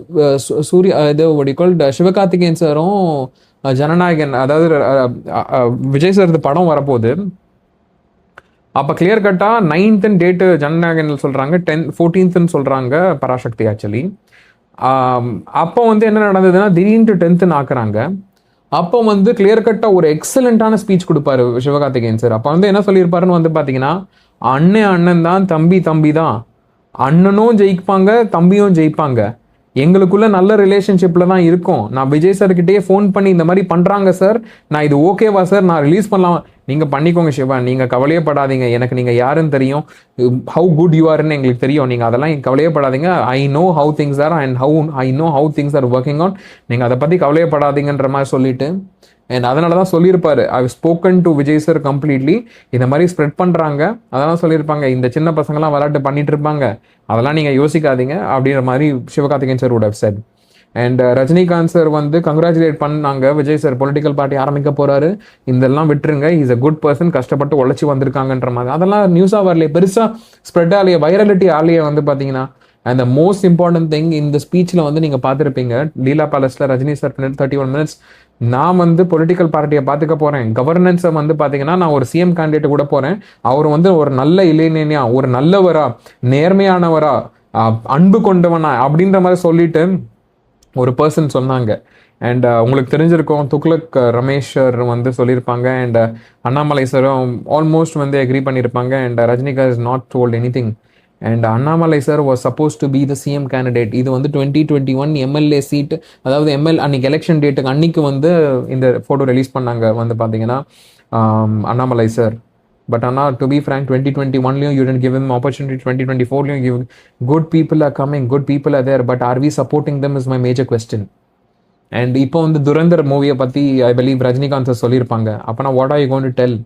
சூர்யா, இது ஒடிக்கோல் சிவகார்த்திகேயன் சாரும் ஜனநாயகன், அதாவது விஜய் சார் படம் வரப்போகுது. அப்போ கிளியர் கட்டாக 9th டேட்டு ஜனநாயகன் சொல்கிறாங்க, 14th சொல்கிறாங்க பராசக்தி ஆக்சுவலி. அப்போ வந்து என்ன நடந்ததுன்னா திடீர்னு 10th ஆக்குறாங்க. அப்போ வந்து கிளியர் கட்டாக ஒரு எக்ஸலண்ட்டான ஸ்பீச் கொடுப்பாரு சிவகார்த்திகேயன் சார். அப்போ வந்து என்ன சொல்லியிருப்பாருன்னு வந்து பார்த்தீங்கன்னா, அண்ணன் தான், தம்பி தான், அண்ணனும் ஜெயிப்பாங்க தம்பியும் ஜெயிப்பாங்க, எங்களுக்குள்ள நல்ல ரிலேஷன்ஷிப்பில் தான் இருக்கும். நான் விஜய் சார்கிட்டயே ஃபோன் பண்ணி இந்த மாதிரி பண்ணுறாங்க சார், நான் இது ஓகேவா சார், நான் ரிலீஸ் பண்ணலாம், நீங்கள் பண்ணிக்கோங்க சிவா, நீங்கள் கவலையே படாதீங்க, எனக்கு நீங்கள் யாருன்னு தெரியும், ஹவு குட் யூ ஆர்ன்னு எங்களுக்கு தெரியும், நீங்கள் அதெல்லாம் கவலையே படாதீங்க, I know how things R and I know how things are working on, நீங்கள் அதை பற்றி கவலையே படாதீங்கன்ற மாதிரி சொல்லிட்டு அண்ட் அதனால தான் சொல்லியிருப்பாரு, ஐ spoken to Vijay sir completely, இந்த மாதிரி ஸ்ப்ரெட் பண்ணுறாங்க, அதெல்லாம் சொல்லியிருப்பாங்க, இந்த சின்ன பசங்களாம் விளையாட்டு பண்ணிட்டு இருப்பாங்க, அதெல்லாம் நீங்கள் யோசிக்காதீங்க அப்படின்ற மாதிரி Sivakarthikeyan sir would have said. And Rajinikanth sir வந்து கங்க்ராச்சுலேட் பண்ணாங்க, விஜய் சார் பொலிட்டிக்கல் பார்ட்டி ஆரம்பிக்க போறாரு, இதெல்லாம் விட்டுருங்க, இஸ் அ குட் பர்சன், கஷ்டப்பட்டு உழைச்சி வந்திருக்காங்கன்ற மாதிரி. அதெல்லாம் நியூஸாக வரலையே, பெருசாக ஸ்ப்ரெட் ஆலையே, வைரலிட்டி ஆலையே வந்து பார்த்தீங்கன்னா. And the most important thing இந்த ஸ்பீச்சில் வந்து நீங்கள் பார்த்துருப்பீங்க, லீலா பேலஸில் ரஜினி சார் 31 minutes, நான் வந்து பொலிட்டிக்கல் பார்ட்டியை பார்த்துக்க போகிறேன், கவர்னன்ஸை வந்து பார்த்தீங்கன்னா நான் ஒரு சிஎம் கேண்டிடேட் கூட போகிறேன், அவர் வந்து ஒரு நல்ல இளைஞனியா, ஒரு நல்லவரா, நேர்மையானவரா, அன்பு கொண்டவனா அப்படின்ற மாதிரி சொல்லிட்டு ஒரு பர்சன் சொன்னாங்க. அண்ட் உங்களுக்கு தெரிஞ்சிருக்கும், துக்ளக் ரமேஷ் சார் வந்து சொல்லியிருப்பாங்க, அண்ட் அண்ணாமலை சாரும் ஆல்மோஸ்ட் வந்து அக்ரி பண்ணியிருப்பாங்க. And Rajinikanth is not told any thing. And Annamalai sir was suppose to be the CM candidate. இது வந்து 2021 எம்எல்ஏ சீட், அதாவது அன்னைக்கு எலெக்ஷன் டேட்டுக்கு அன்னைக்கு வந்து இந்த ஃபோட்டோ ரிலீஸ் பண்ணாங்க வந்து பார்த்தீங்கன்னா அண்ணாமலை சார். பட் ஆனால் to be frank, 2021 you didn't give him opportunity, 2024 give good people are coming, good people are there, but are we supporting them is my major question. And இப்போ வந்து துரந்தர் மூவியை பற்றி I believe Rajinikanth sir சொல்லியிருப்பாங்க. அப்போனா what are you going to tell?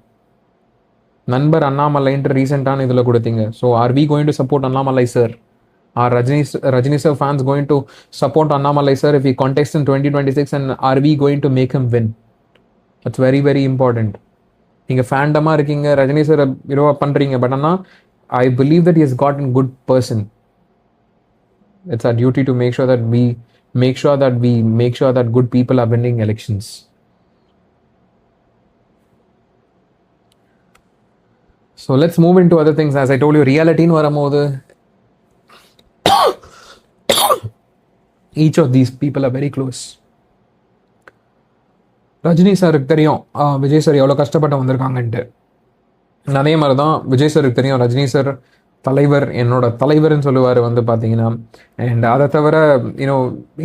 நண்பர் அண்ணாமலைன்ட்டு ரீசெண்டான இதில் கொடுத்தீங்க. So are we going to support Annamalai sir? Are Rajini sir fans going to support Annamalai sir if he contests in 2026, and are we going to make him win? That's very very important. நீங்கள் ஃபேண்டமாக இருக்கீங்க, Rajini sir இதுவாக பண்ணுறீங்க, but ஆனால் I believe that is god in good person. It's our duty to make sure that we make sure that good people are winning elections. So let's move into other things. As I told you, reality in varamodhu each of these people are very close. Rajini சாருக்கு தெரியும் Vijay sir எவ்வளோ கஷ்டப்பட்டு வந்திருக்காங்கன்ட்டு. அதே மாதிரி தான் விஜய் சாருக்கு தெரியும், Rajini sir தலைவர், என்னோட தலைவர்னு சொல்லுவார் வந்து பார்த்தீங்கன்னா. அண்ட் அதை தவிர you know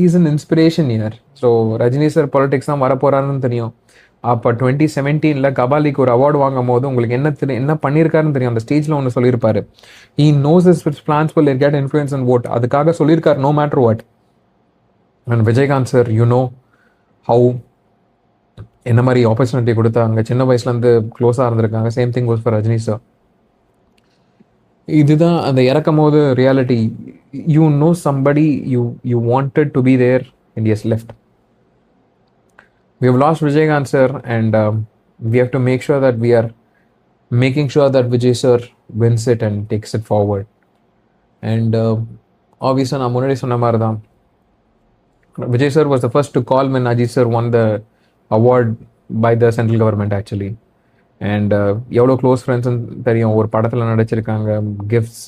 is an inspiration year. So Rajini sir politics தான் வரப்போகிறாருன்னு தெரியும். அப்போ 2017 கபாலிக்கு ஒரு அவார்டு வாங்கும் போது உங்களுக்கு என்ன பண்ணியிருக்காருன்னு தெரியும். அந்த ஸ்டேஜில் ஒன்று சொல்லியிருப்பாரு, he knows his plans will get influence and vote. அதுக்காக சொல்லியிருக்காரு no matter what. And Vijayakanth sir how என்ன மாதிரி ஆப்பர்ச்சுனிட்டி கொடுத்தாங்க, சின்ன வயசுலேருந்து க்ளோஸாக இருந்திருக்காங்க. Same thing goes for Rajini sir. இதுதான் அந்த இறக்கும் போது reality. You know somebody you wanted to be there and is left. We have lost Vijayakanth sir, and we have to make sure that we are making sure that Vijay sir wins it and takes it forward. And obviously நான் முன்னாடி சொன்ன மாதிரி தான், Vijay sir was the first to call when Ajith sir won the award by the central government actually. And எவ்வளோ close ஃப்ரெண்ட்ஸ்ன்னு தெரியும், ஒரு படத்தில் நடிச்சிருக்காங்க, கிஃப்ட்ஸ்,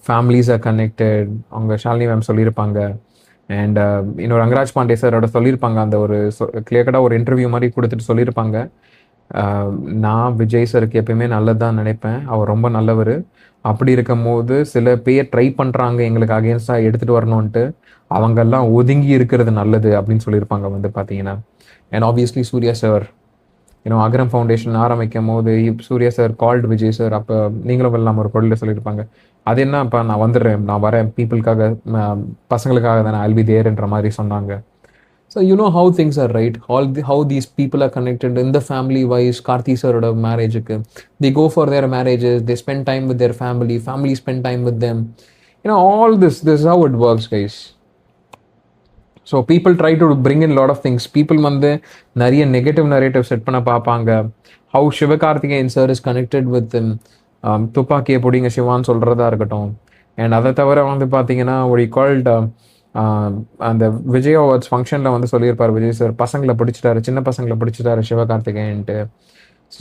ஃபேமிலிஸ் ஆர் கனெக்டட், அவங்க ஷாலினி மேம் சொல்லியிருப்பாங்க. அண்ட் இன்னொரு ரங்கராஜ் பாண்டே சாரோட சொல்லியிருப்பாங்க, அந்த ஒரு கிளியர்கட்டாக ஒரு இன்டர்வியூ மாதிரி கொடுத்துட்டு சொல்லியிருப்பாங்க, நான் விஜய் சருக்கு எப்பயுமே நல்லது தான் நினைப்பேன், அவர் ரொம்ப நல்லவர், அப்படி இருக்கும் போது சில பேர் ட்ரை பண்ணுறாங்க எங்களுக்கு அகேன்ஸ்டாக எடுத்துகிட்டு வரணுன்ட்டு, அவங்கெல்லாம் ஒதுங்கி இருக்கிறது நல்லது அப்படின்னு சொல்லியிருப்பாங்க வந்து பார்த்தீங்கன்னா. And obviously Suriya sir, Agaram foundation ஆரம்பிக்கும் போது Suriya sir called Vijay sir. அப்போ நீங்களும் வெல்லாம் ஒரு பொருளில் சொல்லியிருப்பாங்க, அது என்னப்பா நான் வந்துடுறேன், நான் வரேன், பீப்புளுக்காக, பசங்களுக்காக தானே, I'll be there மாதிரி சொன்னாங்க. So how things are right, how these people are connected in the family wise. Karthi சாரோட மேரேஜுக்கு they go for their marriages, they spend time with their family spend time with them. All this is how it works, guys. So people try to bring in lot of things. People வந்து நிறைய negative narrative set பண்ண பார்ப்பாங்க. How Sivakarthikeyan sir is connected with துப்பாக்கியை பிடிங்க சிவான்னு சொல்கிறதா இருக்கட்டும். And அதை தவிர வந்து பார்த்தீங்கன்னா ஒரு கால்ட் அந்த விஜய் அவார்ட்ஸ் ஃபங்க்ஷனில் வந்து சொல்லியிருப்பார் விஜய் சார், பசங்களை பிடிச்சிட்டாரு, சின்ன பசங்களை பிடிச்சிட்டாரு சிவகார்த்திகேயன்ட்டு.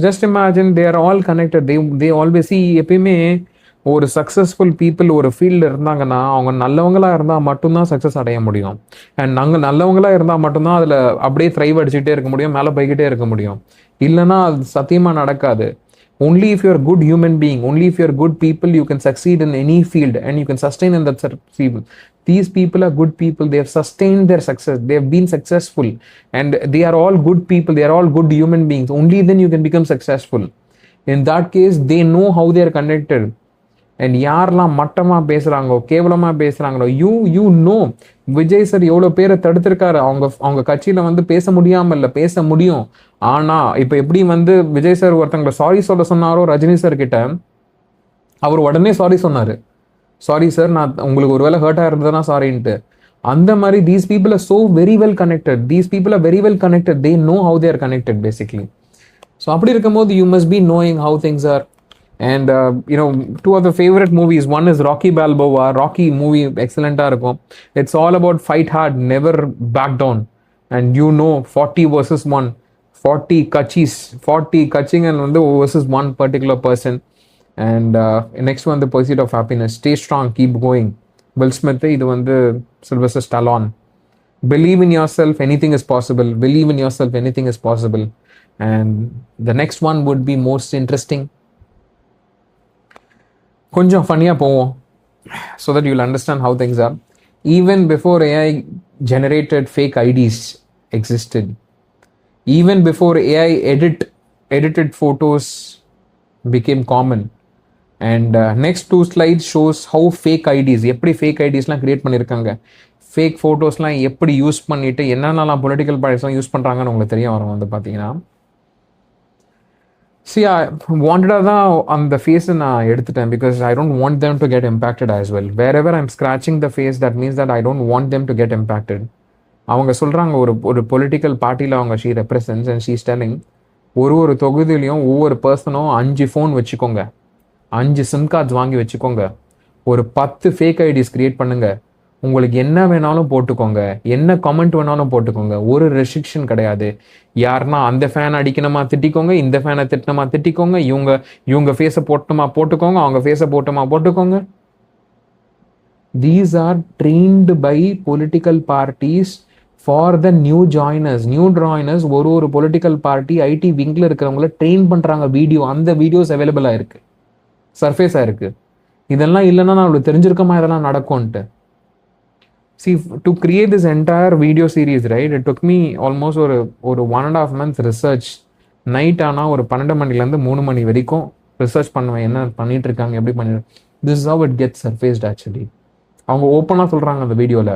Just imagine they are all connected. They always எப்பயுமே ஒரு சக்ஸஸ்ஃபுல் பீப்புள் ஒரு ஃபீல்டில் இருந்தாங்கன்னா அவங்க நல்லவங்களாக இருந்தால் மட்டும்தான் சக்ஸஸ் அடைய முடியும். அண்ட் நாங்கள் நல்லவங்களாக இருந்தால் மட்டும்தான் அதில் அப்படியே த்ரைவ் அடிச்சுக்கிட்டே இருக்க முடியும், மேலே போய்கிட்டே இருக்க முடியும். இல்லைன்னா அது சத்தியமாக நடக்காது. Only if you're a good human being, only if you're good people, you can succeed in any field and you can sustain in that field. These people are good people. They have sustained their success. They have been successful and they are all good people. They are all good human beings. Only then you can become successful. In that case, they know how they are connected. And யாரெல்லாம் மட்டமாக பேசுகிறாங்களோ கேவலமாக பேசுகிறாங்களோ you know Vijay sir எவ்வளோ பேரை தடுத்திருக்காரு. அவங்க கட்சியில் வந்து பேச முடியாமல் இல்லை, பேச முடியும். ஆனால் இப்போ எப்படி வந்து விஜய் சார் ஒருத்தங்களை சாரி சொல்ல சொன்னாரோ ரஜினி சார் கிட்ட, அவர் உடனே சாரி சொன்னார். சாரி சார், நான் உங்களுக்கு ஒரு வேளை ஹர்ட்டாக இருந்ததுன்னா சாரின்ட்டு. அந்த மாதிரி these people are so very well connected. These people are very well connected. They know how they are connected basically. So அப்படி இருக்கும்போது you must be knowing how things R. And two of the favorite movies, one is Rocky Balboa. Rocky movie excellent இருக்கும். It's all about fight hard, never back down. And 40 versus 1, 40 kachis, 40 kachingan வந்து versus one particular person. And next one, The Pursuit of Happiness. Stay strong, keep going. Will Smith, இது வந்து Sylvester Stallone. Believe in yourself, anything is possible. Believe in yourself, anything is possible. And the next one would be most interesting. கொஞ்சம் ஃபன்னியாக போவோம், so that you'll understand how things are. Even before AI generated fake IDs existed, even before AI edited photos became common. And next two slides shows how fake IDs, எப்படி fake IDஸ்லாம் create பண்ணியிருக்காங்க, fake ஃபோட்டோஸ்லாம் எப்படி use பண்ணிட்டு என்னென்னலாம் political பார்ட்டிஸ்லாம் use பண்ணுறாங்கன்னு உங்களுக்கு தெரிய வரும் வந்து பார்த்தீங்கன்னா. See, I wanted on the face நான் எடுத்துட்டேன் because I don't want them to get impacted as well. Wherever I'm scratching the face, that means that I don't want them to get impacted. அவங்க சொல்கிறாங்க ஒரு political பார்ட்டியில் அவங்க she represents and she's telling ஒரு தொகுதியிலையும் ஒவ்வொரு பர்சனும் 5 phone வச்சுக்கோங்க, 5 sim cards வாங்கி வச்சுக்கோங்க, ஒரு 10 ஃபேக் ஐடிஸ் கிரியேட் பண்ணுங்க, உங்களுக்கு என்ன வேணாலும் போட்டுக்கோங்க, என்ன கமெண்ட் வேணாலும் போட்டுக்கோங்க, ஒரு ரெஸ்ட்ரிக்ஷன் கிடையாது. யாருன்னா அந்த ஃபேன் அடிக்கணுமா திட்டிக்கோங்க, இந்த ஃபேனை திட்டணுமா திட்டிக்கோங்க, இவங்க ஃபேஸை போட்டுக்கோங்க, அவங்க ஃபேஸை போட்டுக்கோங்க. These are trained by political parties for the new joiners. ஒரு பொலிட்டிக்கல் பார்ட்டி ஐடி விங்கில் இருக்கிறவங்கள ட்ரெயின் பண்ணுறாங்க. அந்த வீடியோஸ் அவைலபிளாக இருக்குது, சர்ஃபேஸாக இருக்குது. இதெல்லாம் இல்லைன்னா நான் அவளுக்கு தெரிஞ்சிருக்கமா இதெல்லாம் நடக்கும்ன்ட்டு. See, to create this entire video series, right, it took me almost ஒரு 1.5 months research. நைட் ஆனால் ஒரு 12 மணிலேருந்து 3 மணி வரைக்கும் ரிசர்ச் பண்ணுவேன், என்ன பண்ணிட்டு இருக்காங்க, எப்படி பண்ணிட்டு. This is how it gets சர்ஃபேஸ்ட் actually. அவங்க ஓப்பனாக சொல்கிறாங்க அந்த வீடியோவில்,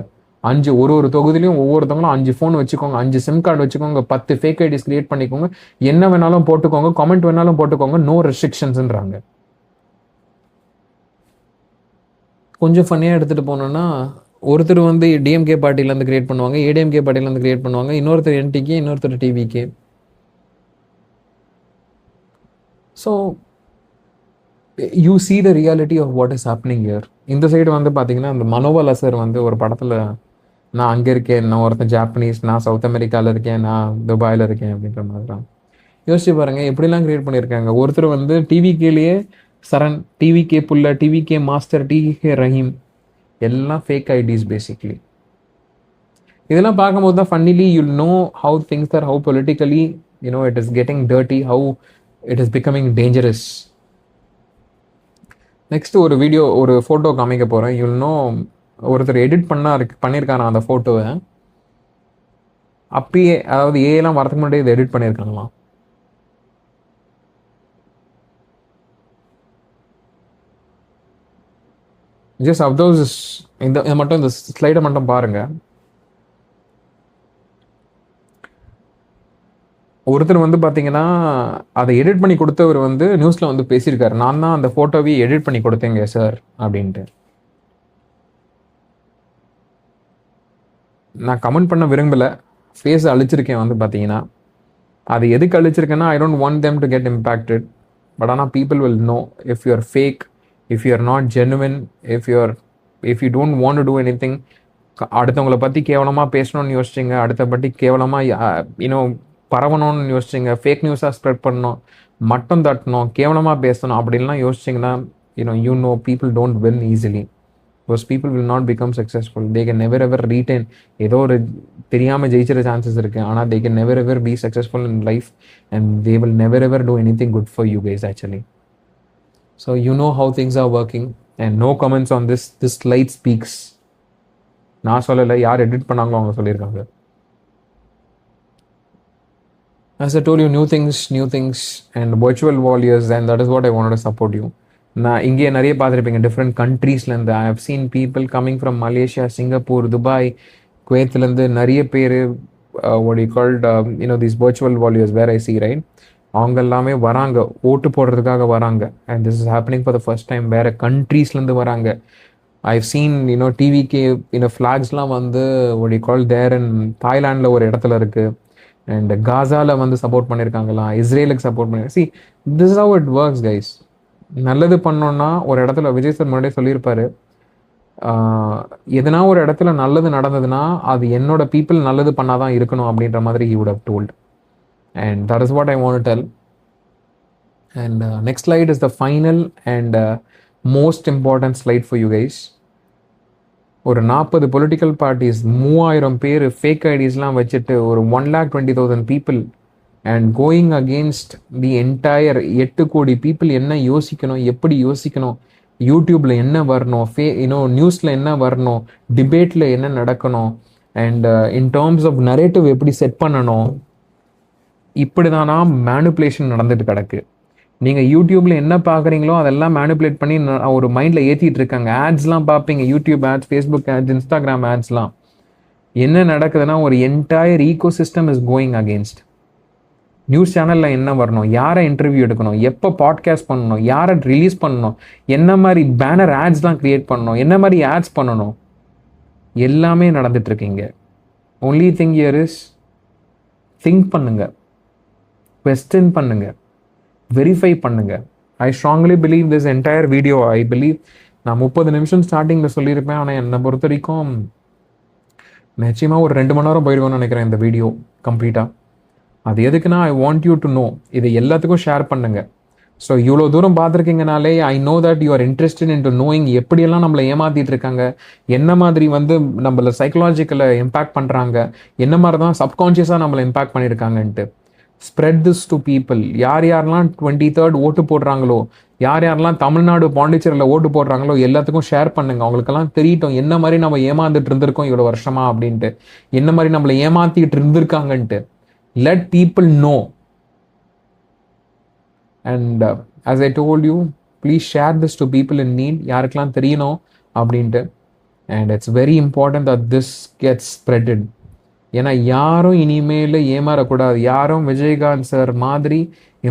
5 ஒரு தொகுதியிலையும் ஒவ்வொருத்தவங்களும் 5 ஃபோன் வச்சுக்கோங்க, 5 சிம் கார்டு வச்சுக்கோங்க, 10 ஃபேக் ஐடிஸ் கிரியேட் பண்ணிக்கோங்க, என்ன வேணாலும் போட்டுக்கோங்க, கமெண்ட் வேணாலும் போட்டுக்கோங்க, நோ ரெஸ்ட்ரிக்ஷன்ஸ்ன்றாங்க. கொஞ்சம் ஃபன்னியாக எடுத்துகிட்டு போனோன்னா, ஒருத்தர் வந்து டிஎம்கே பார்ட்டிலேருந்து கிரியேட் பண்ணுவாங்க, ஏடிஎம்கே பார்ட்டிலேருந்து கிரியேட் பண்ணுவாங்க, இன்னொருத்தர் என்டிகே, இன்னொருத்தர் TVK. So you see the reality of what is happening here. இந்த சைடு வந்து பார்த்தீங்கன்னா அந்த மனோபல சார் வந்து ஒரு படத்தில் நான் அங்கே இருக்கேன், நான் ஒருத்தன் ஜாப்பனீஸ், நான் சவுத் அமெரிக்காவில் இருக்கேன், நான் துபாயில் இருக்கேன் அப்படின்ற மாதிரி தான். யோசிச்சு பாருங்கள் எப்படிலாம் கிரியேட் பண்ணியிருக்காங்க. ஒருத்தர் வந்து டிவிகேலேயே சரண், டிவிகே புல்ல, டிவிகே மாஸ்டர், டிவிகே ரஹீம், எல்லாம் ஃபேக் ஐடிஸ் பேசிக்லி. இதெல்லாம் பார்க்கும்போது தான் funnily you know how things are, how politically it is getting dirty, how it is becoming dangerous. Next ஒரு வீடியோ, ஒரு ஃபோட்டோ காமிக்க போகிறேன். யூல் நோ ஒருத்தர் எடிட் பண்ணியிருக்காராம் அந்த ஃபோட்டோவை. அப்பயே அதாவது ஏலாம் வரதுக்கு முன்னாடி இதை எடிட் பண்ணியிருக்காங்களாம். ஜஸ்ட் அப்தோஸ் இந்த மட்டும், இந்த ஸ்லைடை மட்டும் பாருங்க. ஒருத்தர் வந்து பார்த்தீங்கன்னா அதை எடிட் பண்ணி கொடுத்தவர் வந்து நியூஸில் வந்து பேசியிருக்காரு, நான் தான் அந்த ஃபோட்டோவை எடிட் பண்ணி கொடுத்தேங்க சார் அப்படின்ட்டு. நான் கமெண்ட் பண்ண விரும்பலை, ஃபேஸை அழிச்சிருக்கேன் வந்து பார்த்தீங்கன்னா. அது எதுக்கு அழிச்சிருக்கேன்னா, I don't want them to get impacted. But ஆனால் people will know if you are fake, if you are not genuine, if you don't want to do anything. அடுத்தவங்களை பற்றி கேவலமாக பேசணும்னு யோசிச்சிங்க, அடுத்த பற்றி கேவலமாக பரவணும்னு யோசிச்சிங்க, ஃபேக் நியூஸாக ஸ்ப்ரெட் பண்ணணும், மட்டம் தட்டணும், கேவலமாக பேசணும் அப்படின்லாம் யோசிச்சிங்கன்னா people don't win easily. Those people will not become successful. They can never ever retain. ஏதோ ஒரு தெரியாமல் ஜெயிச்சிட சான்சஸ் இருக்குது, ஆனால் they can never ever be successful in life and they will never ever do anything good for you guys actually. So you know how things are working and no comments on this. This slide speaks. நான் சொல்லலை, யார் edit பண்ணாங்களோ அவங்க சொல்லியிருக்காங்க. As I told you, new things and virtual warriors, and that is what I wanted to support you. நான் இங்கே நிறைய பார்த்துருப்பீங்க டிஃப்ரெண்ட் கண்ட்ரீஸ்லேருந்து. I have seen people coming from Malaysia, Singapore, Dubai, குவைத்லேருந்து நிறைய பேர் what you called these virtual warriors where I see, right? அவங்க எல்லாமே வராங்க, ஓட்டு போடுறதுக்காக வராங்க. And this is happening for the first time. வேறு கண்ட்ரீஸ்லேருந்து வராங்க. ஐவ் சீன் டிவிக்கு ஃப்ளாக்ஸ்லாம் வந்து what you call தேர் இன் தாய்லாண்டில் ஒரு இடத்துல இருக்குது. அண்ட் காசாவில் வந்து சப்போர்ட் பண்ணியிருக்காங்களாம், இஸ்ரேலுக்கு சப்போர்ட் பண்ணி. See this how it works guys. நல்லது பண்ணோன்னா ஒரு இடத்துல விஜய் சார் முன்னாடியே சொல்லியிருப்பாரு, எதனா ஒரு இடத்துல நல்லது நடந்ததுன்னா அது என்னோட பீப்புள் நல்லது பண்ணாதான் இருக்கணும் அப்படின்ற மாதிரி he would have told. And that is what I want to tell. And next slide is the final and most important slide for you guys. ஒரு 40 பொலிட்டிக்கல் பார்ட்டிஸ், 3000 பேர் ஃபேக் ஐடிஸ்லாம் வச்சுட்டு ஒரு 1,20,000 people and going against the entire 8 கோடி people என்ன யோசிக்கணும், எப்படி யோசிக்கணும், யூடியூப்பில் என்ன வரணும், நியூஸில் என்ன வரணும், டிபேட்டில் என்ன நடக்கணும், and in terms of narrative எப்படி செட் பண்ணணும், இப்படி தானா மேனுப்புலேஷன் நடந்துட்டு கிடக்கு. நீங்கள் யூடியூப்பில் என்ன பார்க்குறீங்களோ அதெல்லாம் மேனுப்புலேட் பண்ணி ஒரு மைண்டில் ஏற்றிட்டு இருக்காங்க. ஆட்ஸ்லாம் பார்ப்பீங்க, YouTube ads, Facebook ads, Instagram ஆட்ஸ்லாம். என்ன நடக்குதுன்னா ஒரு entire ecosystem is going against. News சேனலில் என்ன வரணும், யாரை இன்டர்வியூ எடுக்கணும், எப்போ பாட்காஸ்ட் பண்ணணும், யாரை ரிலீஸ் பண்ணணும், என்ன மாதிரி பேனர் ஆட்ஸ்லாம் க்ரியேட் பண்ணணும், என்ன மாதிரி ஆட்ஸ் பண்ணணும், எல்லாமே நடந்துட்டுருக்கீங்க. Only thing here is think பண்ணுங்க, கொஸ்டின் பண்ணுங்க, வெரிஃபை பண்ணுங்க. I strongly believe this entire video. I believe நான் 30 நிமிஷம் ஸ்டார்டிங்கில் சொல்லியிருப்பேன். ஆனால் என்னை பொறுத்த வரைக்கும் நிச்சயமாக ஒரு 2 மணி நேரம் போயிருக்கோன்னு நினைக்கிறேன் இந்த வீடியோ கம்ப்ளீட்டாக. அது எதுக்குன்னா I want you to know, இதை எல்லாத்துக்கும் ஷேர் பண்ணுங்க. ஸோ இவ்வளோ தூரம் பார்த்துருக்கீங்கனாலே I know that you are interested in to knowing எப்படியெல்லாம் நம்மளை ஏமாற்றிட்டு இருக்காங்க, என்ன மாதிரி வந்து நம்மளை சைக்கலாஜிக்கலை இம்பேக்ட் பண்ணுறாங்க, என்ன மாதிரி தான் சப்கான்ஷியஸாக நம்மளை இம்பேக்ட் பண்ணியிருக்காங்கன்ட்டு. Spread this to people. யார் யாரெல்லாம் 23rd ஓட்டு போடுறாங்களோ, யார் யாரெல்லாம் தமிழ்நாடு பாண்டிச்சேரியில் ஓட்டு போடுறாங்களோ எல்லாத்துக்கும் ஷேர் பண்ணுங்க. அவங்களுக்கெல்லாம் தெரியட்டும் என்ன மாதிரி நம்ம ஏமாந்துட்டு இருந்திருக்கோம் இவ்வளோ வருஷமா அப்படின்ட்டு, என்ன மாதிரி நம்மளை ஏமாத்திட்டு இருந்திருக்காங்கன்ட்டு. Let people know. And as I told you, please share this to people in need. யாருக்கெல்லாம் தெரியணும் அப்படின்ட்டு. And it's very important that this gets spreaded. ஏன்னா யாரும் இனிமேல் ஏமாறக்கூடாது, யாரும் விஜயகாந்த் சார் மாதிரி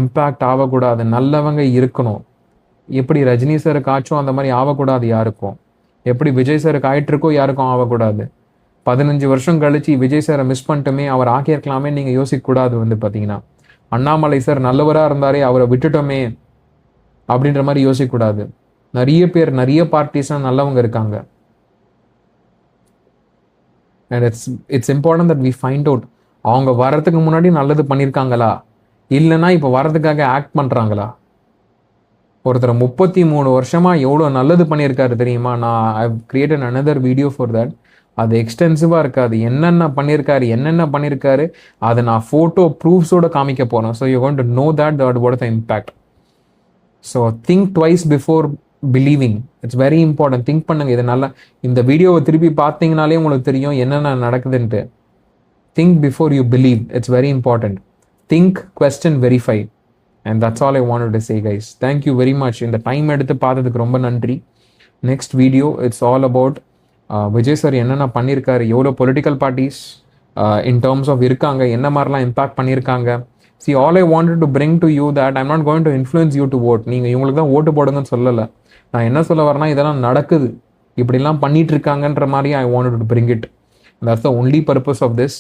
இம்பேக்ட் ஆகக்கூடாது, நல்லவங்க இருக்கணும். எப்படி ரஜினி சாருக்கு ஆச்சோ அந்த மாதிரி ஆகக்கூடாது யாருக்கும், எப்படி விஜய் சாருக்கு ஆயிட்டிருக்கோ யாருக்கும் ஆகக்கூடாது. 15 வருஷம் கழிச்சு விஜய் சாரை மிஸ் பண்ணிட்டோமே, அவர் ஆக்கியிருக்கலாமே நீங்கள் யோசிக்கக்கூடாது. வந்து பார்த்தீங்கன்னா அண்ணாமலை சார் நல்லவராக இருந்தாரே, அவரை விட்டுட்டோமே அப்படின்ற மாதிரி யோசிக்கக்கூடாது. நிறைய பேர், நிறைய பார்ட்டிஸ்லாம் நல்லவங்க இருக்காங்க. And it's important that we find out அவங்க வரதுக்கு முன்னாடி நல்லது பண்ணியிருக்காங்களா, இல்லைன்னா இப்போ வரதுக்காக ஆக்ட் பண்ணுறாங்களா. ஒருத்தர் 33 வருஷமாக எவ்வளோ நல்லது பண்ணியிருக்காரு தெரியுமா. நான் I created another video for that. அது எக்ஸ்டென்சிவாக இருக்காது, என்னென்ன பண்ணியிருக்காரு அதை நான் ஃபோட்டோ ப்ரூஃப்ஸோடு காமிக்க போகிறேன். So you want to know that what the impact. So think twice before believing. It's very important. Think பண்ணுங்கள். இது நல்லா இந்த வீடியோவை திருப்பி பார்த்தீங்கனாலே உங்களுக்கு தெரியும் என்னென்ன நடக்குதுன்ட்டு. Think before you believe. It's very important. Think, question, verify. And that's all I wanted to say guys. Thank you very much. இந்த டைம் எடுத்து பார்த்ததுக்கு ரொம்ப நன்றி. Next video it's all about Vijay sir என்னென்ன பண்ணியிருக்காரு, எவ்வளோ political parties in terms of இருக்காங்க, என்ன மாதிரிலாம் இம்பாக்ட் பண்ணியிருக்காங்க. See, all I wanted to bring to you that I'm not going to influence you to vote. நீங்கள் இவங்களுக்கு தான் ஓட்டு போடுங்கன்னு சொல்லலை. நான் என்ன சொல்ல வரேன்னா இதெல்லாம் நடக்குது, இப்படிலாம் பண்ணிட்டு இருக்காங்கன்ற மாதிரி I wanted to bring it. That's the only purpose of this.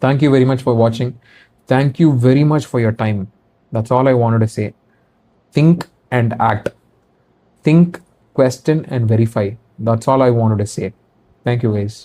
Thank you very much for watching. Thank you very much for your time. That's all I wanted to say. Think and act. Think, question and verify. That's all I wanted to say. Thank you guys.